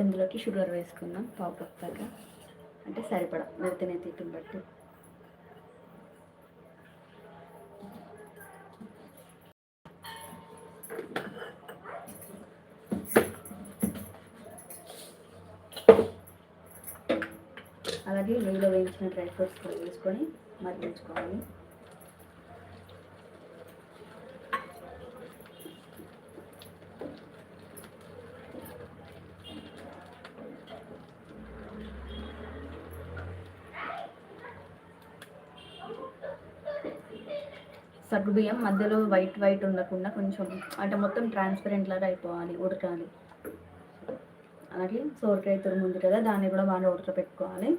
ఇప్పుడు ఇందులోకి షుగర్ వేసుకుందాం, పావు కప్ దాకా, అంటే సరిపడా మీరు తినే తీపిని బట్టి. అలాగే నెయ్యిలో వేయించిన డ్రై ఫ్రూట్స్ కూడా వేసుకొని మరిగించుకోవాలి. సగ్గుబియ్యం మధ్యలో వైట్ ఉండకుండా కొంచెం అంటే మొత్తం ట్రాన్స్పరెంట్ లాగా అయిపోవాలి, ఉడకాలి. అలాగే సోరకాయ తురుము ఉంది కదా, దాన్ని కూడా బాగా ఉడకపెట్టుకోవాలి.